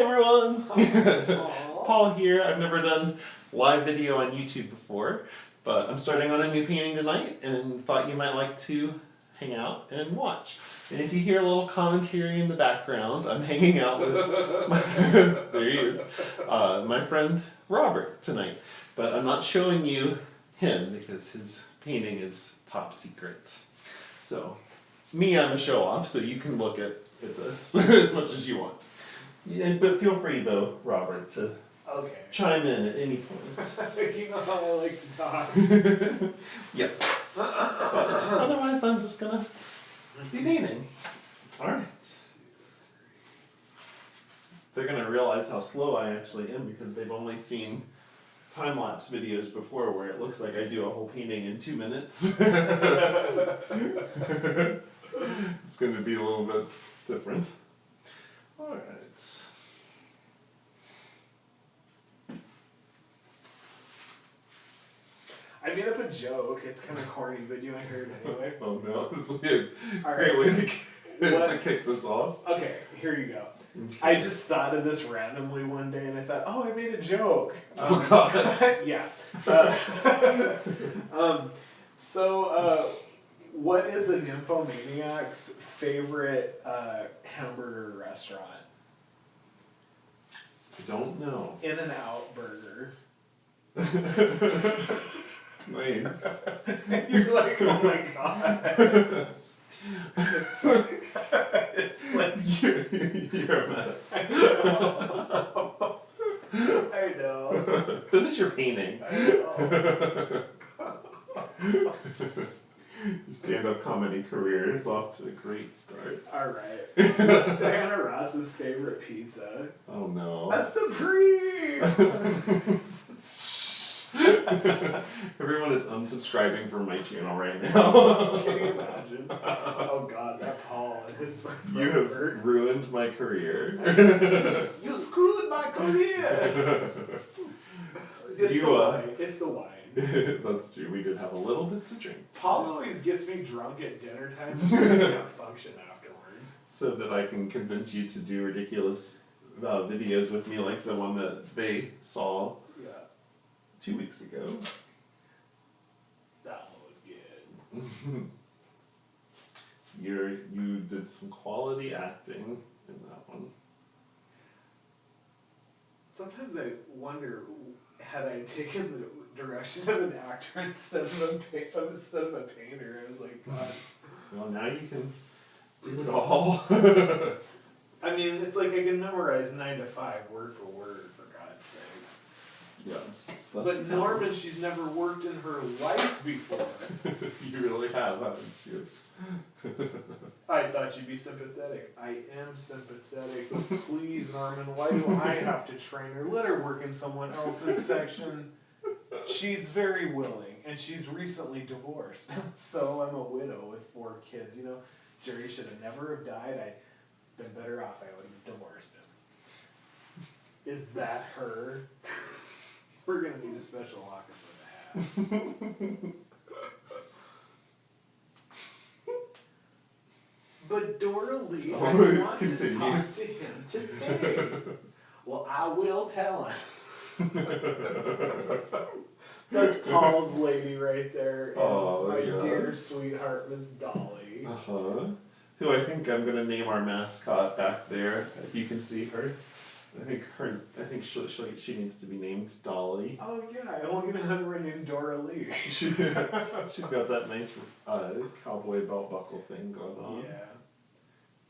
Everyone! Aw. Paul here. I've never done live video on YouTube before, but I'm starting on a new painting tonight and thought you might like to hang out and watch. And if you hear a little commentary in the background, I'm hanging out with there he is, my friend Robert tonight. But I'm not showing you him because his painting is top secret. So, me, I'm a show off, so you can look at this as much as you want. Yeah, but feel free though, Robert, to chime in at any point. You know how I like to talk. Yep. Otherwise, I'm just gonna be painting. Alright. They're gonna realize how slow I actually am because they've only seen time-lapse videos before where it looks like I do a whole painting in 2 minutes. It's gonna be a little bit different. Alright. I made up a joke. It's kind of corny, but you want to hear it anyway? Oh no, this will be a All great right. way to kick this off. Okay, here you go. Okay. I just thought of this randomly one day, and I thought, oh, I made a joke. Oh god. Yeah. What is a nymphomaniac's favorite hamburger restaurant? I don't know. In-N-Out Burger. Nice. You're like, oh my god. It's like You're a mess. I know. Finish your painting. I know. Your stand-up comedy career is off to a great start. Alright. What's Diana Ross's favorite pizza? Oh no. A Supreme! Everyone is unsubscribing from my channel right now. Can you imagine? Oh god, that Paul and his You have ruined my career. You screwed my career! It's the wine. That's true. We did have a little bit to drink. Paul always gets me drunk at dinner time and I can't function afterwards. So that I can convince you to do ridiculous videos with me like the one that they saw 2 weeks ago. That one was good. You did some quality acting in that one. Sometimes I wonder, had I taken the direction of an actor instead of a painter, I was like, God. Well, now you can do it all. I mean, it's like I can memorize 9 to 5 word for word, for God's sakes. Yes. But Norman, she's never worked in her life before. You really have, haven't you? I thought you'd be sympathetic. I am sympathetic. Please, Norman, why do I have to train her? Let her work in someone else's section. She's very willing, and she's recently divorced. So I'm a widow with 4 kids. You know, Jerry should have never have died. I'd been better off. I would have divorced him. Is that her? We're going to need a special locker for that. But Dora Lee, I want to talk to him today. Well, I will tell him. That's Paul's lady right there. Oh, my yeah. dear sweetheart, Miss Dolly. Uh-huh. Who I think I'm gonna name our mascot back there. If you can see her. I think she needs to be named Dolly. Oh yeah, I want to get another named Dora Lee. She's got that nice cowboy belt buckle thing going on. Yeah.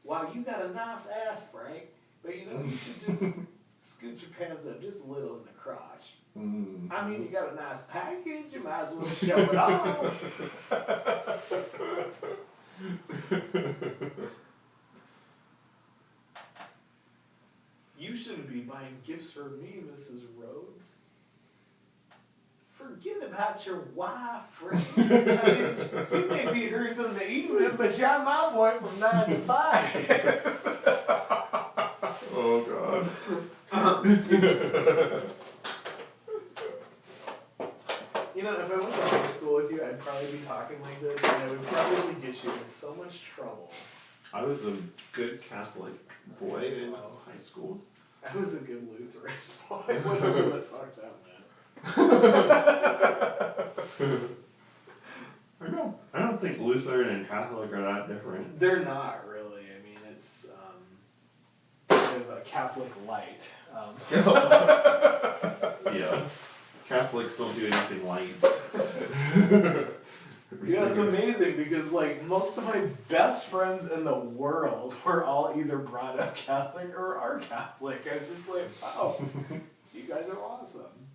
Wow, you got a nice ass, Frank. But you know, you should just scoot your pants up just a little in the crotch. Mm. I mean, you got a nice package, you might as well show it off. You shouldn't be buying gifts for me, Mrs. Rhodes. Forget about your wife, Frank. I mean, you may be hers in the evening, but you're my boy from 9 to 5. Oh God. You know, if I went to high school with you, I'd probably be talking like this, and I would probably get you in so much trouble. I was a good Catholic boy in high school. I was a good Lutheran boy, whatever the fuck that meant. I don't think Lutheran and Catholic are that different. They're not really. I mean, it's kind of a Catholic light. Yeah. Catholics don't do anything light. You know, it's amazing because, like, most of my best friends in the world were all either brought up Catholic or are Catholic. I'm just like, wow, you guys are awesome.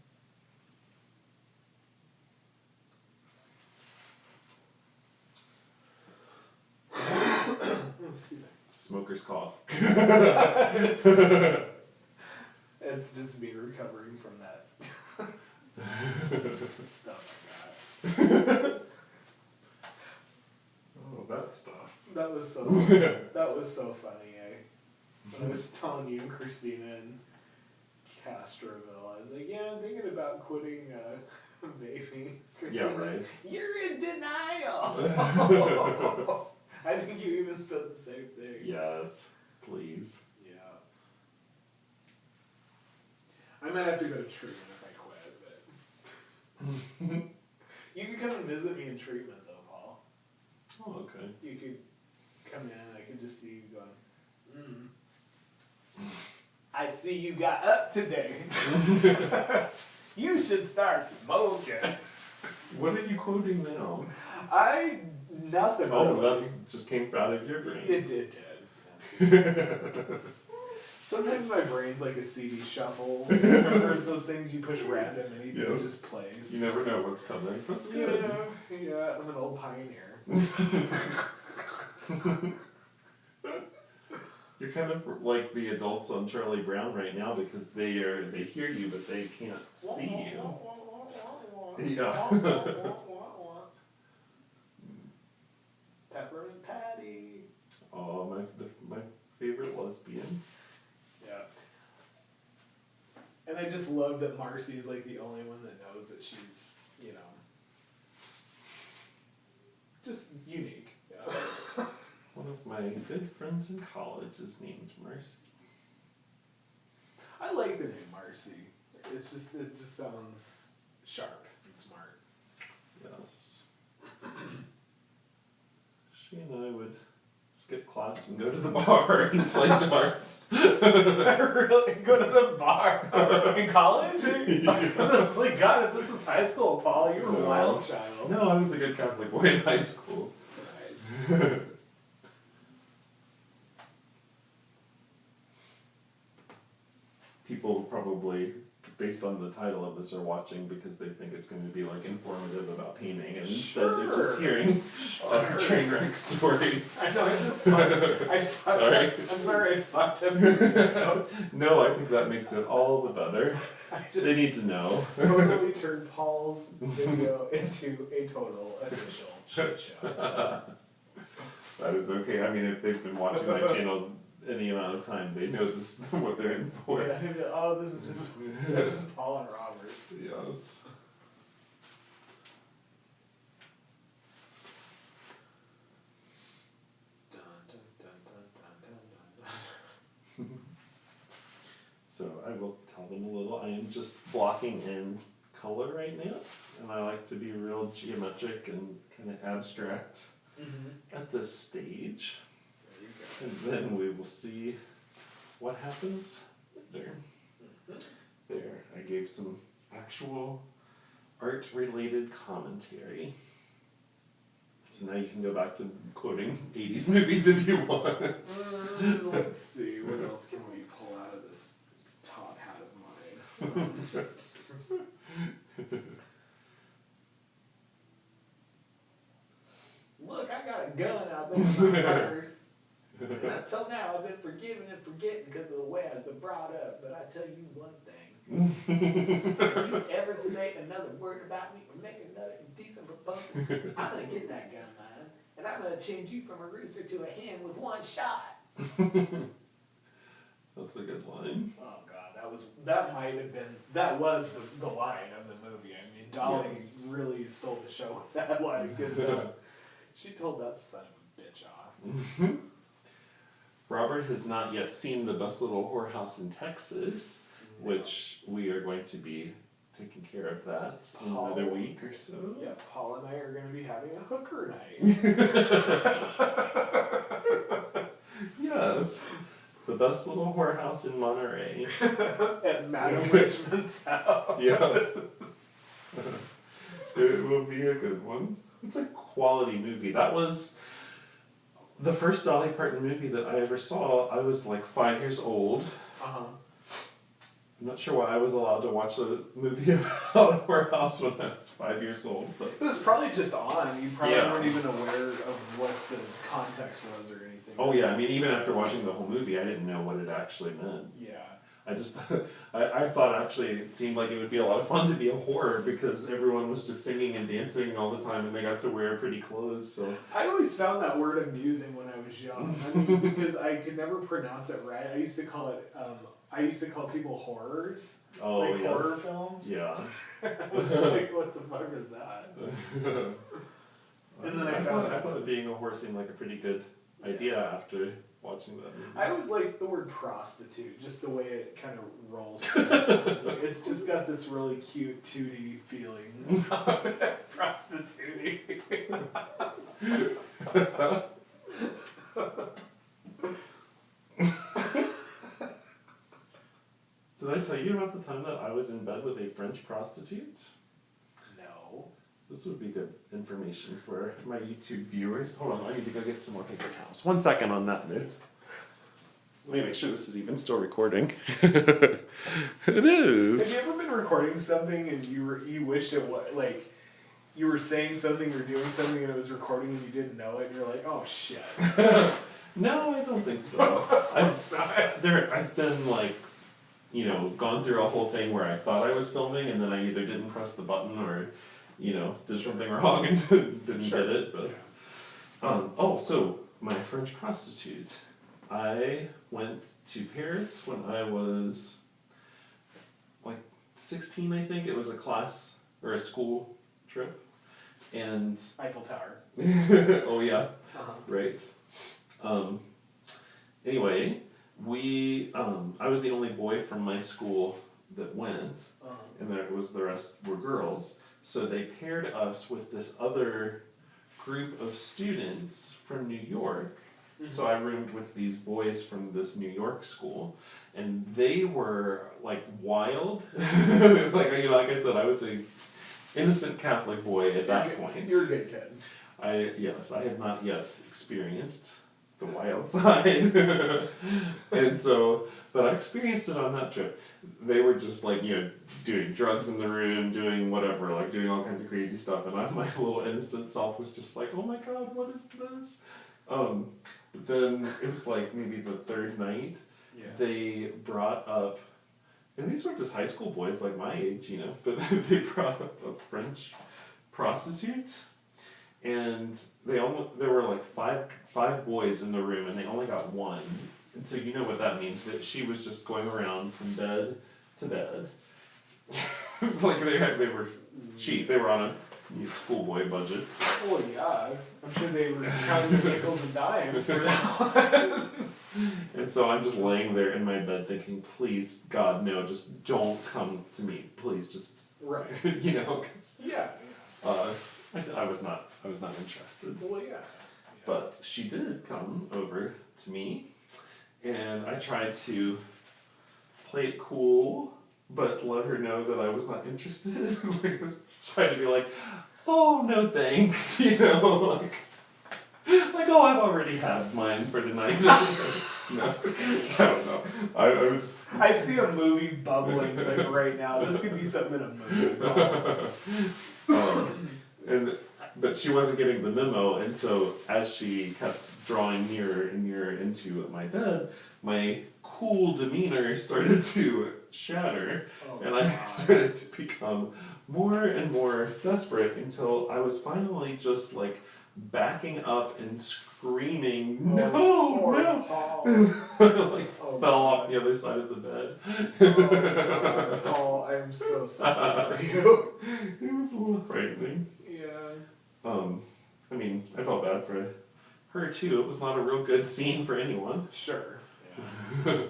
Excuse me. Smoker's cough. It's just me recovering from that stuff I got. Oh, that stuff. That was so funny, eh? When I was telling you and Christina in Castroville, I was like, yeah, I'm thinking about quitting vaping. Yeah, right. You're in denial! I think you even said the same thing. Yes, please. Yeah. I might have to go to treatment if I quit, but... You could come and visit me in treatment, though, Paul. Oh, okay. You could come in and I could just see you going, I see you got up today. You should start smoking. What are you quoting now? Nothing. Oh, really. that just came out of your brain. It did. Sometimes my brain's like a CD shuffle. Or those things you push random and anything just plays. You never know what's coming. That's good. Yeah, I'm an old pioneer. You're kind of like the adults on Charlie Brown right now because they hear you but they can't see you. Yeah. Peppermint Patty. Oh, my favorite lesbian. Yeah. And I just love that Marcy's like the only one that knows that she's, you know, just unique. Yeah. One of my good friends in college is named Mercy. I like the name Marcy. It just sounds sharp and smart. Yes. She and I would skip class and go to the bar and play darts. Really? Go to the bar in college? It's like, God, if this is high school, Paul, you were a wild child. No, I was a good Catholic boy in high school. Nice. People probably, based on the title of this, are watching because they think it's going to be like informative about painting, and instead they're just hearing train wreck stories. I know, I fucked Sorry. up. I'm sorry I fucked up. No, I think that makes it all the better. They need to know. Totally turned Paul's video into a total official shit show. That is okay. I mean, if they've been watching my channel any amount of time, they know this what they're in for. Yeah, they'd be like, oh, this is just Paul and Robert. Yes. Dun, dun, dun, dun, dun, dun, dun. So I will tell them a little. I am just blocking in color right now, and I like to be real geometric and kind of abstract at this stage. And then we will see what happens later. There, I gave some actual art-related commentary. So now you can go back to quoting 80s movies if you want. Let's see, what else can we pull out of this top hat of mine? Look, I got a gun out there in my purse. And until now, I've been forgiving and forgetting because of the way I've been brought up. But I tell you one thing. If you ever say another word about me or make another indecent proposal, I'm going to get that gun of mine. And I'm going to change you from a rooster to a hen with one shot. That's a good line. Oh God, that was the line of the movie. I mean, Dolly really stole the show with that line because she told that son of a bitch off. Robert has not yet seen The Best Little Whorehouse in Texas, which we are going to be taking care of that in another week or so. Yeah, Paul and I are going to be having a hooker night. Yes. The Best Little Whorehouse in Monterey. At Madam Richmond's house. Yes. It will be a good one. It's a quality movie. That was the first Dolly Parton movie that I ever saw. I was like 5 years old. Uh-huh. I'm not sure why I was allowed to watch a movie about a whorehouse when I was 5 years old. But It was probably just on. You probably Yeah. weren't even aware of what the context was or anything. oh yeah, I mean even after watching the whole movie, I didn't know what it actually meant. Yeah. I just, I thought actually it seemed like it would be a lot of fun to be a whore because everyone was just singing and dancing all the time and they got to wear pretty clothes. So I always found that word amusing when I was young. I mean, because I could never pronounce it right. I used to call it, I used to call people horrors. oh like yeah, horror films. yeah. I was like, what the fuck is that? And then I found I thought being a whore seemed like a pretty good idea after watching that movie. I always liked the word prostitute, just the way it kind of rolls. It's just got this really cute, tooty feeling. Prostituting. Did I tell you about the time that I was in bed with a French prostitute? No. This would be good information for my YouTube viewers. Hold on, I need to go get some more paper towels. 1 second on that note. Let me make sure this is even still recording. It is. Have you ever been recording something and you wished it was like you were saying something or doing something and it was recording and you didn't know it and you're like, oh shit. No, I don't think so. I've been like, you know, gone through a whole thing where I thought I was filming and then I either didn't press the button or, you know, did something wrong and didn't get it. But so my French prostitute. I went to Paris when I was like 16, I think. It was a class or a school trip. And Eiffel Tower. oh yeah, right. Anyway, I was the only boy from my school that went, and the rest were girls. So they paired us with this other group of students from New York. Mm-hmm. So I roomed with these boys from this New York school, and they were like wild. Like I said, I was a innocent Catholic boy at that point. You're a good kid. I had not yet experienced the wild side, and so, but I experienced it on that trip. They were just like, you know, doing drugs in the room, doing whatever, like doing all kinds of crazy stuff, and my little innocent self was just like, oh my god, what is this? But then it was like maybe the third night, they brought up, and these were just high school boys like my age, you know, but they brought up a French prostitute, and there were like five boys in the room, and they only got one, and so you know what that means, that she was just going around from bed to bed, like they were cheap, they were on a schoolboy budget. Well, yeah, I'm sure they were counting the nickels and dimes for that. And so I'm just laying there in my bed thinking, please, God, no, just don't come to me, please, just right, you know, 'cause, yeah. I was not interested. Well, yeah. But she did come over to me, and I tried to play it cool, but let her know that I was not interested. I was trying to be like, oh, no thanks, you know, like, oh, I've already had mine for tonight. No, I don't know. I see a movie bubbling like right now. This could be something in a movie. But she wasn't getting the memo, and so as she kept drawing nearer and nearer into my bed, my cool demeanor started to shatter, and I started to become more and more desperate until I was finally just like backing up and screaming, no! Like fell off the other side of the bed. Oh, Paul, I'm so sorry for you. It was a little frightening. Yeah. I mean, I felt bad for her too. It was not a real good scene for anyone. Sure. Yeah. Wow.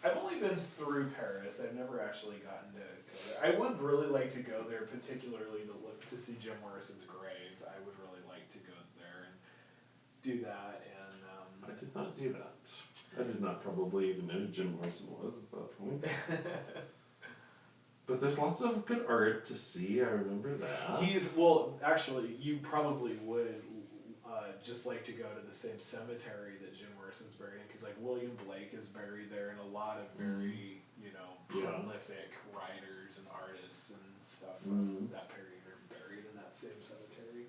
I've only been through Paris. I've never actually gotten to go there. I would really like to go there, particularly to see Jim Morrison's grave. I would really like to go there and do that. And I did not do that. I did not probably even know who Jim Morrison was at that point. But there's lots of good art to see. I remember that. Actually, you probably would just like to go to the same cemetery that Jim Morrison's buried in, because like William Blake is buried there, and a lot of very prolific writers and artists and stuff from that period are buried in that same cemetery.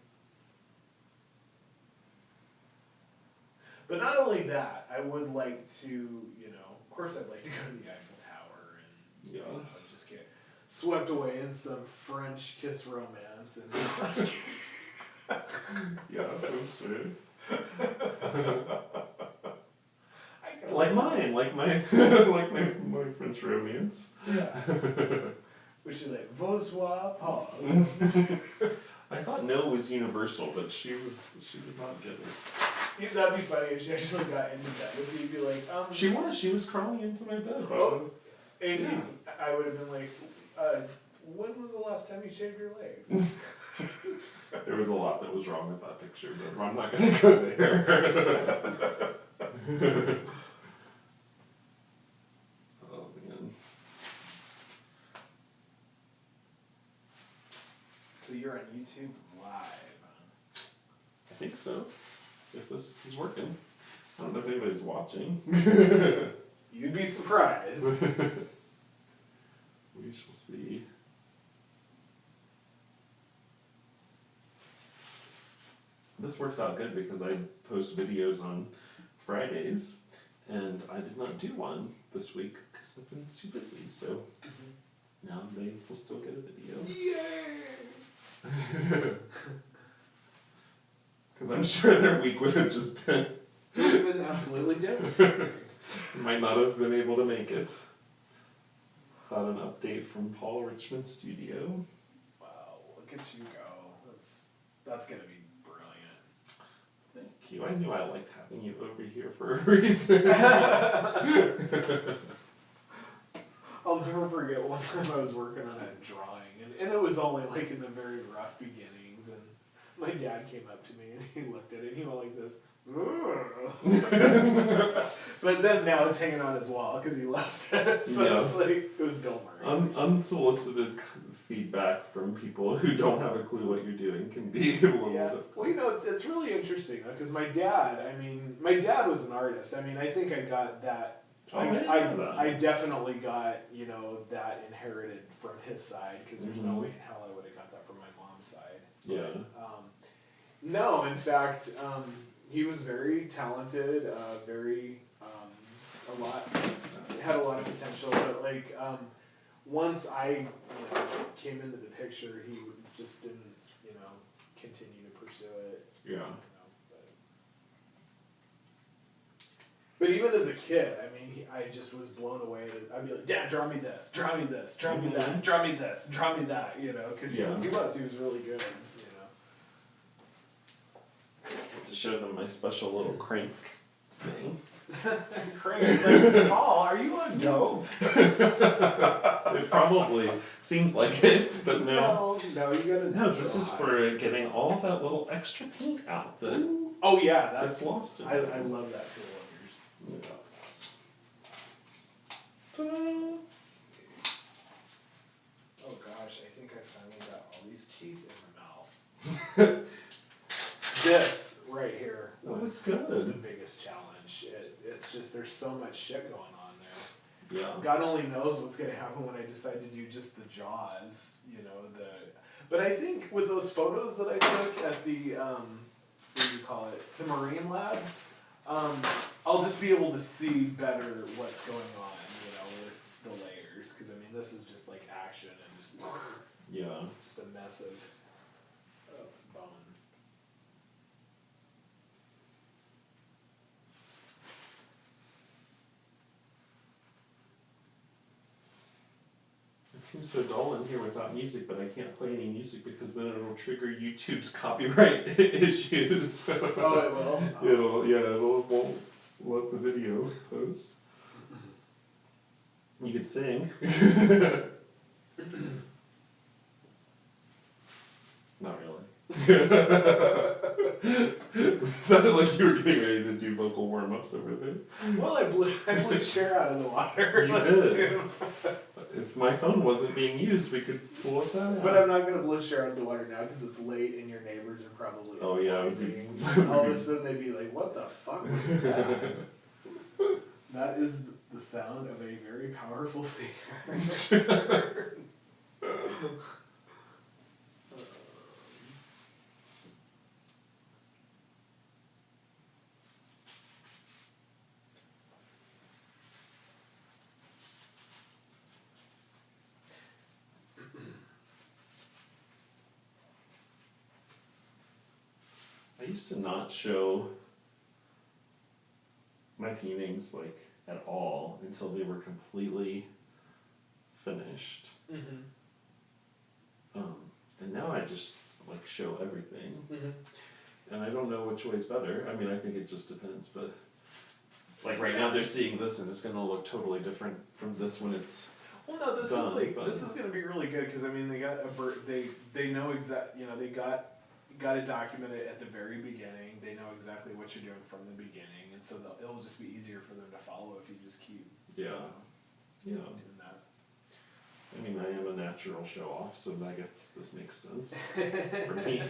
But not only that, I would like to, of course I'd like to go to the Eiffel Tower and just get swept away in some French kiss romance and yeah, so true. like my French romance. Yeah. Was she like Bonsoir, Paul? I thought no was universal, but she did not get it. That'd be funny if she actually got into bed with you. You'd be like, She was crawling into my bed. Oh, and I would have been like, when was the last time you shaved your legs? There was a lot that was wrong with that picture, but I'm not gonna go there. Oh man. So you're on YouTube live. I think so. If this is working. I don't know if anybody's watching. You'd be surprised. We shall see. This works out good because I post videos on Fridays, and I did not do one this week because I've been too busy, so now they will still get a video. Yay! Because I'm sure their week would have just been... It would have been absolutely devastating. Might not have been able to make it. Got an update from Paul Richmond studio. Wow, look at you go. That's gonna be brilliant. Thank you. I knew I liked having you over here for a reason. I'll never forget one time I was working on a drawing, and it was only like in the very rough beginnings, and my dad came up to me and he looked at it and he went like this. But then now it's hanging on his wall because he loves it. So it's like, it was Bill Murray. Unsolicited feedback from people who don't have a clue what you're doing can be a little difficult. Well, it's really interesting because my dad was an artist. I mean, I think I got that. I definitely got, that inherited from his side, because there's no way in hell I would have got that from my mom's side. Yeah. No, in fact, he was very talented, had a lot of potential, but like, once I came into the picture, he just didn't, continue to pursue it. Yeah. But even as a kid, I mean, I just was blown away. I'd be like, Dad, draw me this, draw me this, draw me that, draw me this, draw me that, because he was really good, To show them my special little crank thing. Crank, like, Paul, are you on dope? It probably seems like it, but no. No, you gotta. No, this is for getting all that little extra paint out that Oh yeah, that's lost in I love that tool of yours. Yes. Oh gosh, I think I finally got all these teeth in my mouth. This right here was good. the biggest challenge. It's just there's so much shit going on there. Yeah. God only knows what's gonna happen when I decide to do just the jaws. But I think with those photos that I took at the what do you call it, the Marine Lab, I'll just be able to see better what's going on, with the layers. Because I mean, this is just like action and just just a mess of bone. It seems so dull in here without music, but I can't play any music because then it'll trigger YouTube's copyright issues. Oh, it will? It won't let the video post. You could sing. Not really. It sounded like you were getting ready to do vocal warm-ups over there. Well, I blew Cher out of the water. You did. If my phone wasn't being used, we could pull up that out. But I'm not going to blow Cher out of the water now because it's late and your neighbors are probably Oh, yeah. all of a sudden they'd be like, what the fuck was that? That is the sound of a very powerful singer. I used to not show my paintings like at all until they were completely finished. Mm-hmm. And now I just like show everything. Mm-hmm. And I don't know which way's better. I mean, I think it just depends, but like right now they're seeing this and it's gonna look totally different from this when it's Well, no, this done, is like but- this is gonna be really good because I mean they got they know they got it documented at the very beginning. They know exactly what you're doing from the beginning, and so it'll just be easier for them to follow if you just keep Yeah. Yeah. doing that. I mean, I am a natural show off, so I guess this makes sense for me.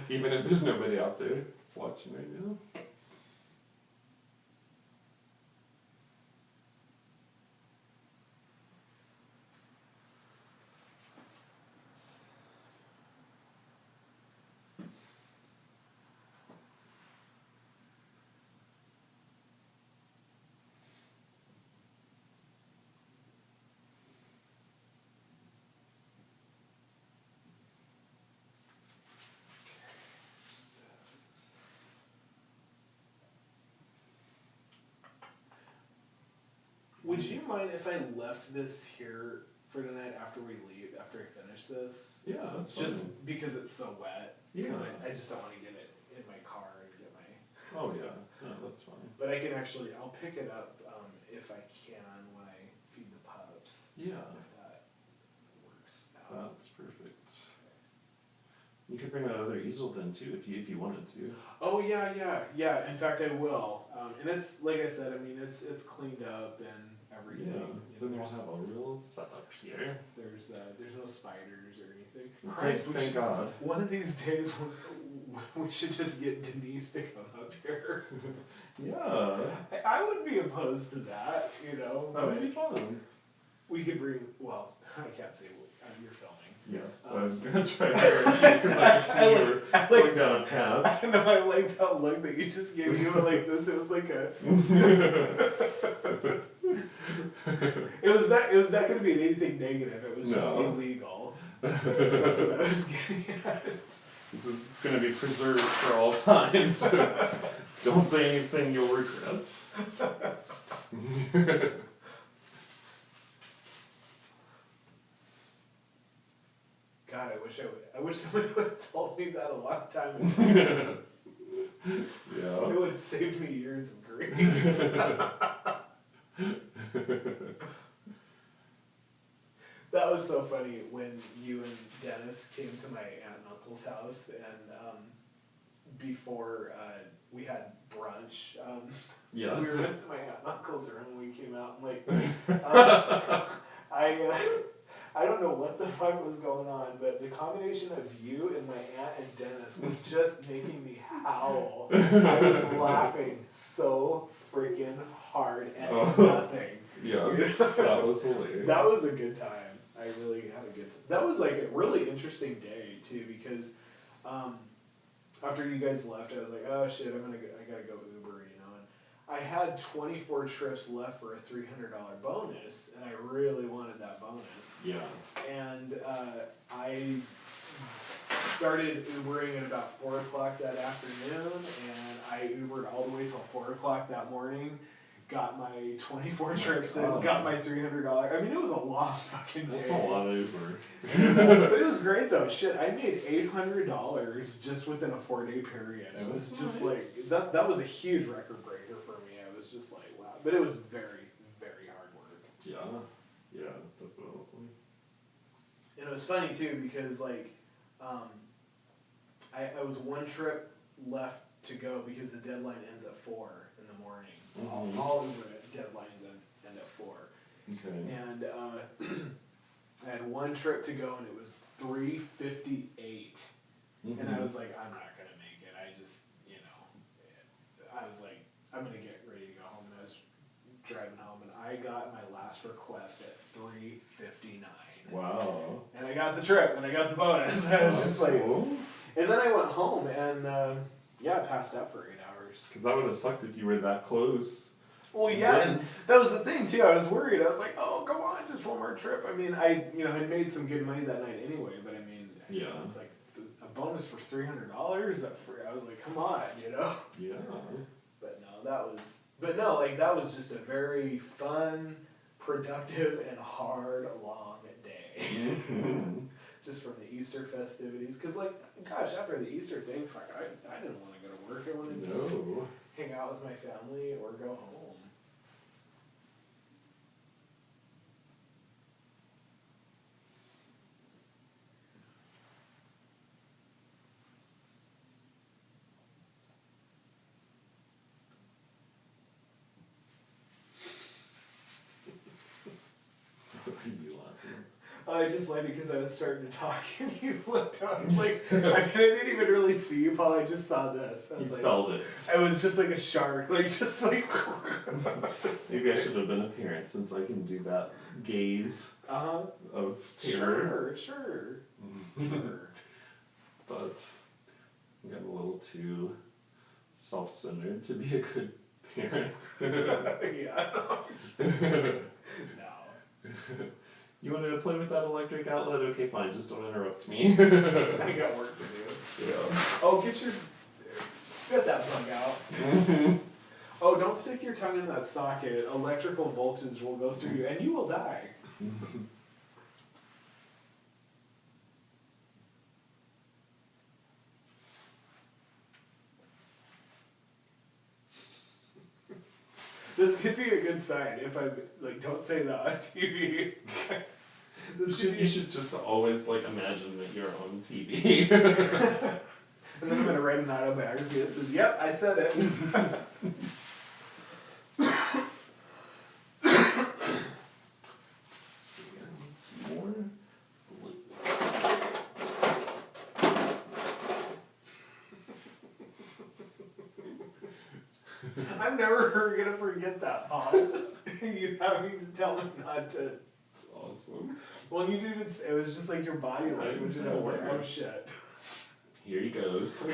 Even if there's nobody out there watching right now. Would you mind if I left this here for tonight after we leave, after I finish this? Yeah, that's fine. Just because it's so wet. Yeah. Because I just don't want to get it in my car and get my. Oh yeah, no, that's fine. But I can actually, I'll pick it up if I can when I feed the pups. Yeah, If that works out. that's perfect. You could bring that other easel then too, if you wanted to. Oh yeah. In fact, I will. And it's like I said. I mean, it's cleaned up and everything. Yeah, You then know, we'll have a real setup here. there's no spiders or anything. Thank Christ, we should- God. One of these days, we should just get Denise to come up here. Yeah, I would be opposed to that, you know. that would But be fun. we could bring. Well, I can't say you're filming. Yes, I was gonna try to because I could see you were looking down a path. I know. I liked that look that you just gave. You were like this. It was like a. It was not going to be anything negative. It was just No. illegal. That's what I was getting at. This is gonna be preserved for all time, so don't say anything you'll regret. God, I wish somebody would have told me that a long time ago. Yeah. It would have saved me years of grief. That was so funny when you and Dennis came to my aunt and uncle's house, and before we had brunch, Yes. we were in my aunt and uncle's room and we came out and I don't know what the fuck was going on, but the combination of you and my aunt and Dennis was just making me howl. I was laughing so freaking hard at nothing. Yes, that was hilarious. That was a good time. I really had a good time. That was like a really interesting day too, because after you guys left, I was like, oh shit, I gotta go Uber, you know. And I had 24 trips left for a $300 bonus, and I really wanted that bonus. Yeah. And I started Ubering at about 4 o'clock that afternoon, and I Ubered all the way till 4 o'clock that morning. got my 24 trips in, God. got my $300. I mean, it was a lot of fucking days. That's a lot of Uber. But it was great though. Shit, I made $800 just within a 4-day period. I was just like, that was a huge record breaker for me. I was just like, wow. But it was very, very hard work. Yeah, yeah, definitely. And it was funny too because like, I was one trip left to go because the deadline ends at 4 in the morning. Mhm. All Uber deadlines end at 4. Okay. And I had one trip to go and it was 3:58. And I was like, I'm not gonna make it. I just, you know, I was like, I'm gonna get ready to go home. And I was driving home and I got my last request at 3:59. Wow. And I got the trip and I got the bonus. I was just like, cool. and then I went home and yeah, I passed out for 8 hours. Because that would have sucked if you were that close. Well, yeah, and that was the thing too. I was worried. I was like, "Oh, come on, just one more trip." I mean, I had made some good money that night anyway. But I mean, Yeah. it's like a bonus for $300. I was like, "Come on," you know. Yeah. But no, that was just a very fun, productive, and hard, long day. Mhm. Just from the Easter festivities, because like, gosh, after the Easter thing, fuck, I didn't want to go to work. I wanted to just No. hang out with my family or go home. What are you laughing? I just like it because I was starting to talk and you looked up like I didn't even really see you, Paul. I just saw this. I You was like, felt it. I was just like a shark, like just like. Maybe I should have been a parent since I can do that gaze of terror. Sure. But I got a little too self-centered to be a good parent. Yeah. No. You want to play with that electric outlet? Okay, fine. Just don't interrupt me. I got work to do. Yeah. Oh, spit that plug out. Oh, don't stick your tongue in that socket. Electrical voltage will go through you and you will die. This could be a good sign if I like don't say that on TV. You should just always like imagine that you're on TV. And then I'm gonna write an autobiography that says, "Yep, I said it." Let's see more. I'm never gonna forget that, Paul. You having to tell me not to. It's awesome. Well, you didn't. It was just like your body language, and I was like, "Oh shit." Here he goes.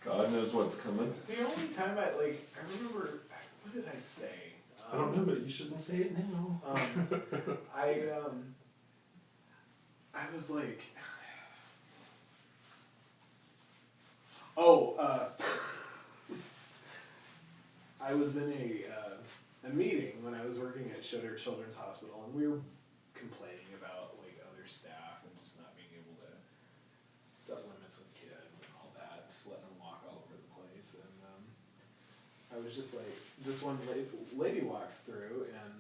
God knows what's coming. The only time I remember, what did I say? I don't know, but you shouldn't say it now. I was like, I was in a meeting when I was working at Schroeder Children's Hospital, and we were complaining about like other staff and just not being able to set limits with kids and all that, just letting them walk all over the place. And I was just like, this one lady walks through, and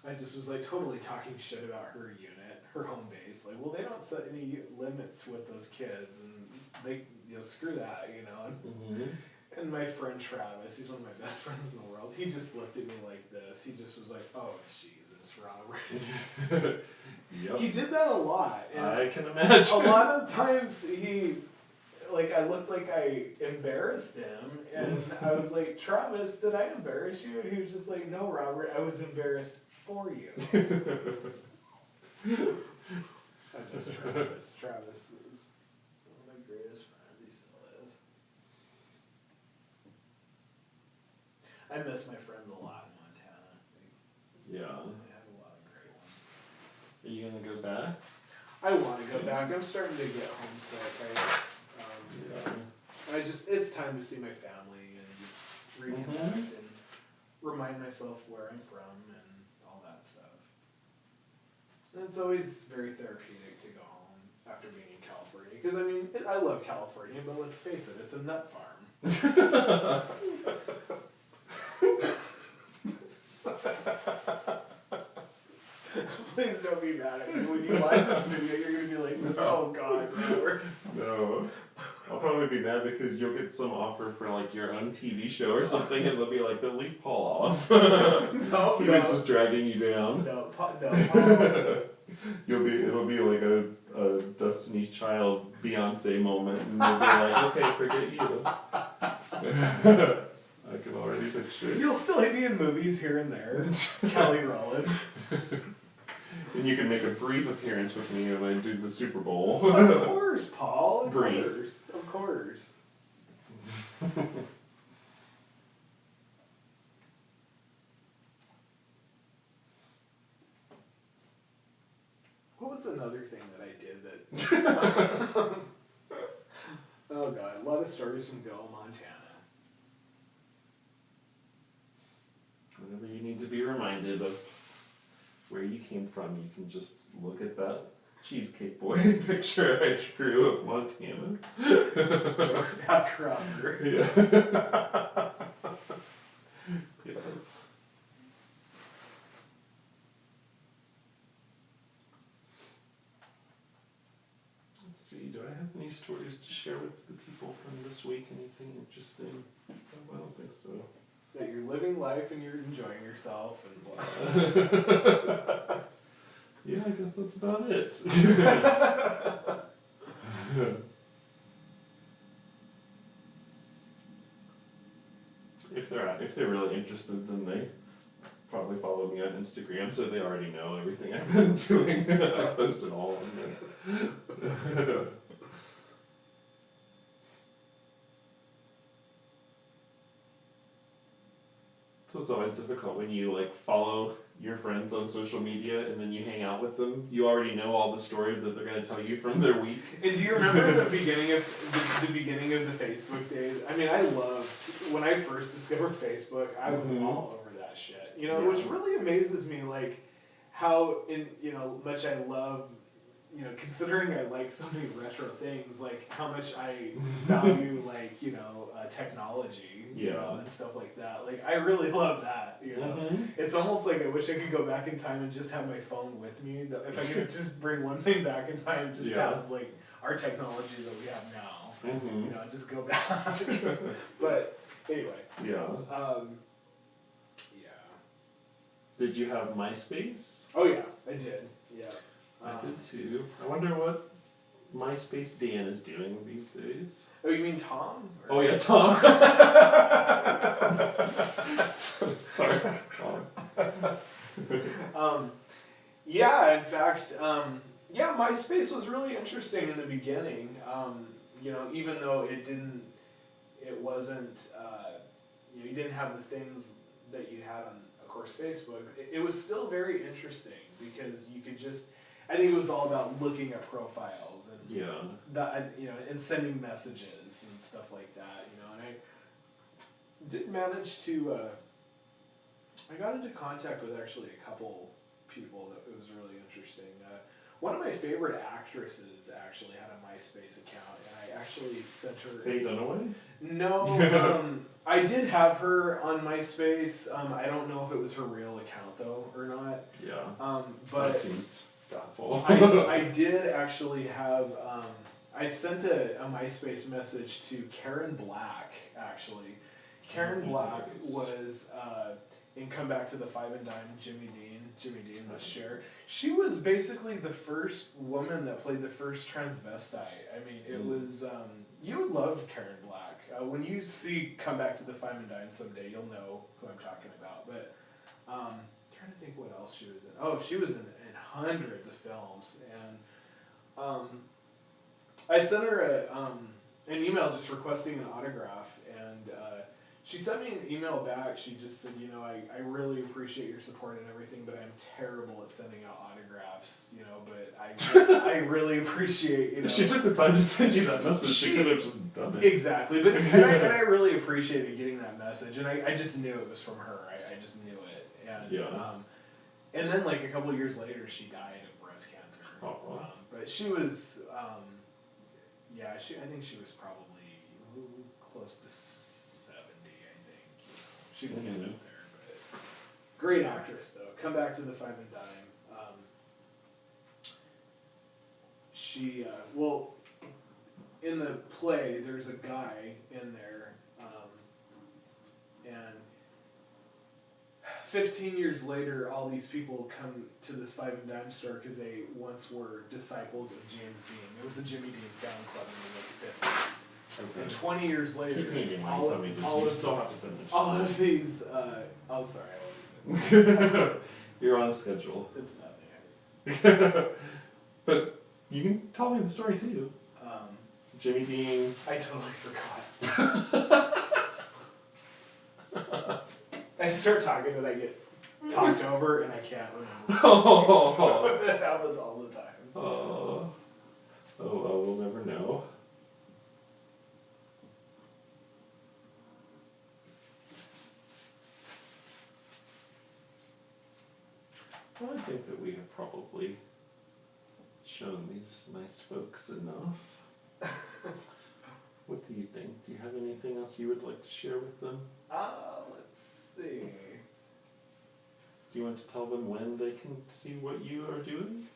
I just was like totally talking shit about her unit, her home base. Like, well, they don't set any limits with those kids, and they, screw that, And, and my friend Travis, he's one of my best friends in the world, he just looked at me like this. He just was like, "Oh, Jesus, Robert." Yep. He did that a lot. And I can imagine. a lot of times I looked like I embarrassed him, and I was like, "Travis, did I embarrass you?" And he was just like, "No, Robert, I was embarrassed for you." I miss Travis. Travis was one of my greatest friends. He still is. I miss my friends a lot in Montana. Yeah. I have a lot of great ones. Are you gonna go back? I want to go back. I'm starting to get homesick. Yeah. It's time to see my family, reconnect and remind myself where I'm from and all that stuff. And it's always very therapeutic to go home after being in California. Because, I mean, I love California, but let's face it, it's a nut farm. Please don't be mad at me. When you watch this video, you're going to be like, this, oh God, no. No. I'll probably be mad because you'll get some offer for like your own TV show or something, and they'll be like, "Then leave Paul off." No, He was just dragging you down. No, no. It'll be like a Destiny's Child Beyonce moment, and they'll be like, "Okay, forget you." I can already picture it. You'll still be in movies here and there. Kelly Rowland. And you can make a brief appearance with me when I do the Super Bowl. Of course, Paul. Of Brief. course. Of course. What was another thing that I did that... Oh God, a lot of stories from Bill, Montana. Whenever you need to be reminded of where you came from, you can just look at that Cheesecake Boy picture I drew of Montana. Background. Yeah. Yes. Let's see, do I have any stories to share with the people from this week? Anything interesting? I don't think so. That you're living life and you're enjoying yourself and blah. Yeah, I guess that's about it. If they're really interested, then they probably follow me on Instagram, so they already know everything I've been doing. I post it all on there. So it's always difficult when you like follow your friends on social media and then you hang out with them. You already know all the stories that they're going to tell you from their week. And do you remember the beginning of the Facebook days? I mean, I loved when I first discovered Facebook. I was all over that shit. You know, Yeah. which really amazes me, like how much I love. You know, considering I like so many retro things, like how much I value technology, and stuff like that. Like I really love that. You know, it's almost like I wish I could go back in time and just have my phone with me. That if I could just bring one thing back in time, just have like our technology that we have now. You know, just go back. But anyway. Yeah. Yeah. Did you have MySpace? Oh yeah, I did. Yeah. I did too. I wonder what MySpace Dan is doing these days. Oh, you mean Tom? Oh yeah, Tom. So sorry, Tom. Yeah, in fact, MySpace was really interesting in the beginning. Even though you didn't have the things that you had on, of course, Facebook. It was still very interesting because you could just. I think it was all about looking at profiles and and sending messages and stuff like that. And I did manage to. I got into contact with actually a couple people that it was really interesting. One of my favorite actresses actually had a MySpace account, and I actually sent her. Faye Dunaway? No, I did have her on MySpace. I don't know if it was her real account though or not. Yeah. But that seems doubtful. I did actually have. I sent a MySpace message to Karen Black actually. Karen Black was in Come Back to the Five and Dime. Jimmy Dean was Cher. She was basically the first woman that played the first transvestite. I mean, it was. You would love Karen Black. When you see Come Back to the Five and Dime someday, you'll know who I'm talking about. But I'm trying to think what else she was in. Oh, she was in hundreds of films, and I sent her an email just requesting an autograph, and She sent me an email back. She just said, you know, I really appreciate your support and everything, but I'm terrible at sending out autographs, you know, but I really appreciate, you know. If she took the time to send you that message, she could have just done it. Exactly, but and I really appreciated getting that message, and I just knew it was from her. I just knew it, and and then like a couple of years later, she died of breast cancer. Oh, wow. But she was, I think she was probably close to 70. I think she was getting up there, but great actress though. Come back to the Five and Dime. She in the play, there's a guy in there, and 15 years later, all these people come to this Five and Dime store because they once were disciples of James Dean. It was a Jimmy Dean fan club in the 50s. Okay. And 20 years later, Keep me in mind, all tell me, of you still have to finish. all of these, oh sorry, I wasn't. You're on a schedule. It's nothing. But you can tell me the story too. Jimmy Dean. I totally forgot. I start talking and I get talked over and I can't remember. Oh. That happens all the time. Oh, well, we'll never know. Well, I think that we have probably shown these nice folks enough. What do you think? Do you have anything else you would like to share with them? Let's see. Do you want to tell them when they can see what you are doing?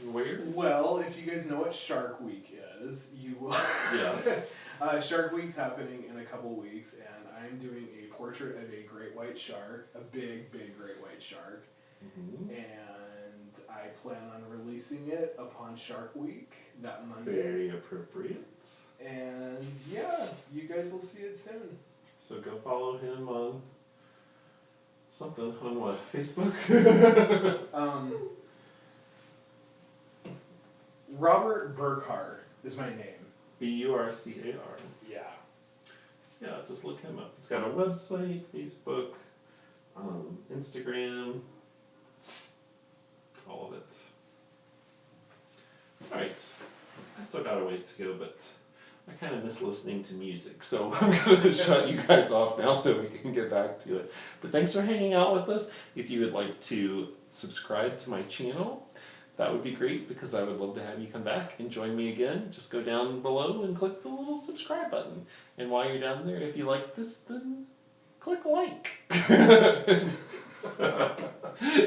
And where? Well, if you guys know what Shark Week is, you will. Yeah. Shark Week's happening in a couple weeks, and I'm doing a portrait of a great white shark, a big, big great white shark. Mm-hmm. And I plan on releasing it upon Shark Week that Monday. Very appropriate. And yeah, you guys will see it soon. So go follow him on something, on what, Facebook? Robert Burcar is my name. Burcar. Yeah. Yeah, just look him up. He's got a website, Facebook, Instagram, all of it. Alright, I still got a ways to go, but I kind of miss listening to music, so I'm going to shut you guys off now so we can get back to it. But thanks for hanging out with us. If you would like to subscribe to my channel, that would be great because I would love to have you come back and join me again. Just go down below and click the little subscribe button. And while you're down there, if you like this, then click like.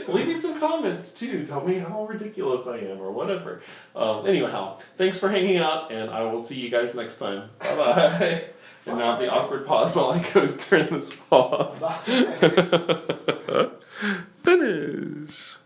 Leave me some comments too. Tell me how ridiculous I am or whatever. Anyhow, thanks for hanging out, and I will see you guys next time. Bye bye. And now the awkward pause while I go turn this off. Bye. Finish.